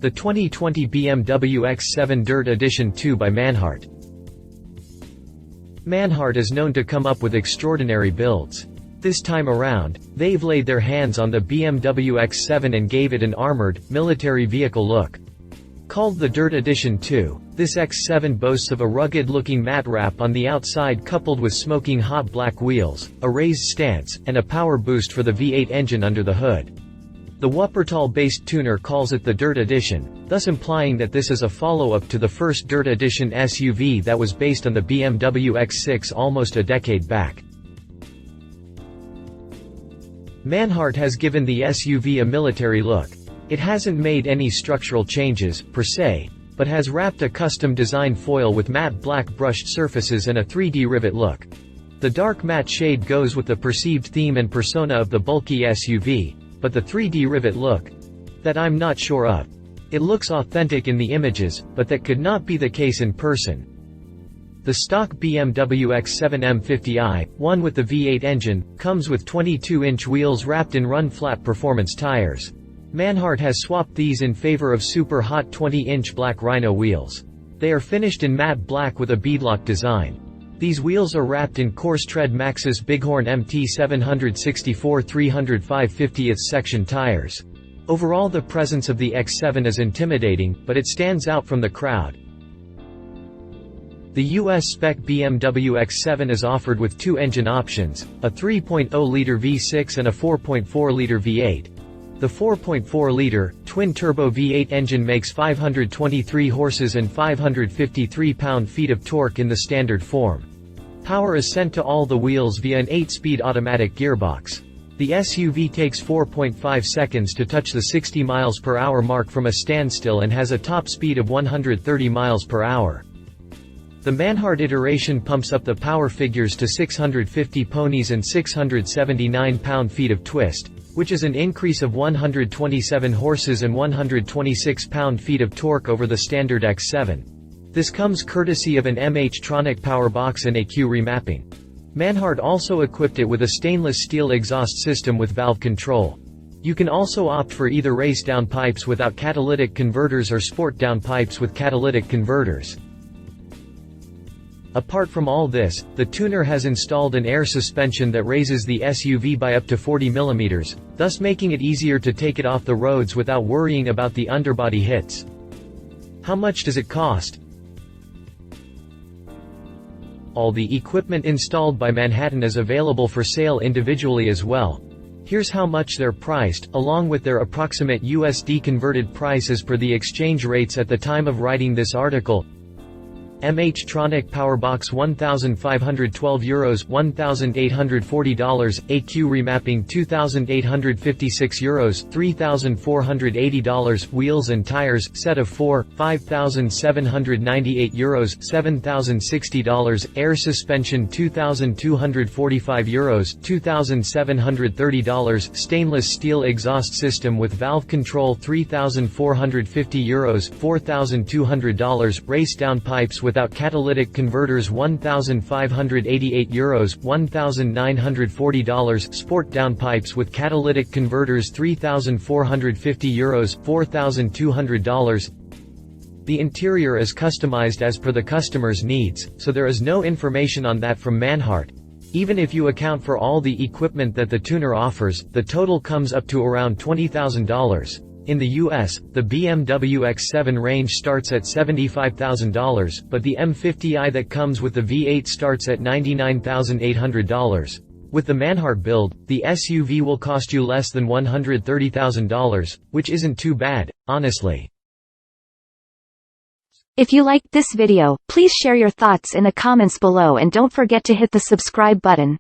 The 2020 BMW X7 Dirt Edition 2 by Manhart. Manhart is known to come up with extraordinary builds. This time around, they've laid their hands on the BMW X7 and gave it an armored, military vehicle look. Called the Dirt Edition 2, this X7 boasts of a rugged-looking matte wrap on the outside coupled with smoking hot black wheels, a raised stance, and a power boost for the V8 engine under the hood. The Wuppertal-based tuner calls it the Dirt Edition, thus implying that this is a follow-up to the first Dirt Edition SUV that was based on the BMW X6 almost a decade back. Manhart has given the SUV a military look. It hasn't made any structural changes, per se, but has wrapped a custom-designed foil with matte black brushed surfaces and a 3D rivet look. The dark matte shade goes with the perceived theme and persona of the bulky SUV, but the 3D rivet look? That I'm not sure of. It looks authentic in the images, but that could not be the case in person. The stock BMW X7 M50i, one with the V8 engine, comes with 22-inch wheels wrapped in run-flat performance tires. Manhart has swapped these in favor of super hot 20-inch black Rhino wheels. They are finished in matte black with a beadlock design. These wheels are wrapped in coarse tread Maxxis Bighorn MT 764 305/50th section tires. Overall, the presence of the X7 is intimidating, but it stands out from the crowd. The US spec BMW X7 is offered with two engine options, a 3.0-liter V6 and a 4.4-liter V8. The 4.4-liter, twin-turbo V8 engine makes 523 horses and 553 pound-feet of torque in the standard form. Power is sent to all the wheels via an 8-speed automatic gearbox. The SUV takes 4.5 seconds to touch the 60 miles per hour mark from a standstill and has a top speed of 130 miles per hour. The Manhart iteration pumps up the power figures to 650 ponies and 679 pound-feet of twist, which is an increase of 127 horses and 126 pound-feet of torque over the standard X7. This comes courtesy of an MH-tronic powerbox and EQ remapping. Manhart also equipped it with a stainless steel exhaust system with valve control. You can also opt for either race downpipes without catalytic converters or sport downpipes with catalytic converters. Apart from all this, the tuner has installed an air suspension that raises the SUV by up to 40 mm, thus making it easier to take it off the roads without worrying about the underbody hits. How much does it cost? All the equipment installed by Manhattan is available for sale individually as well. Here's how much they're priced, along with their approximate USD converted price as per the exchange rates at the time of writing this article. MH-tronic powerbox €1,512, $1,840, EQ remapping €2,856, $3,480, wheels and tires, set of 4, €5,798, $7,060, air suspension €2,245, $2,730, stainless steel exhaust system with valve control €3,450, $4,200, race downpipes without catalytic converters €1,588, $1,940, sport downpipes with catalytic converters €3,450, $4,200. The interior is customized as per the customer's needs, so there is no information on that from Manhart. Even if you account for all the equipment that the tuner offers, the total comes up to around $20,000. In the US, the BMW X7 range starts at $75,000, but the M50i that comes with the V8 starts at $99,800. With the Manhart build, the SUV will cost you less than $130,000, which isn't too bad, honestly. If you liked this video, please share your thoughts in the comments below and don't forget to hit the subscribe button.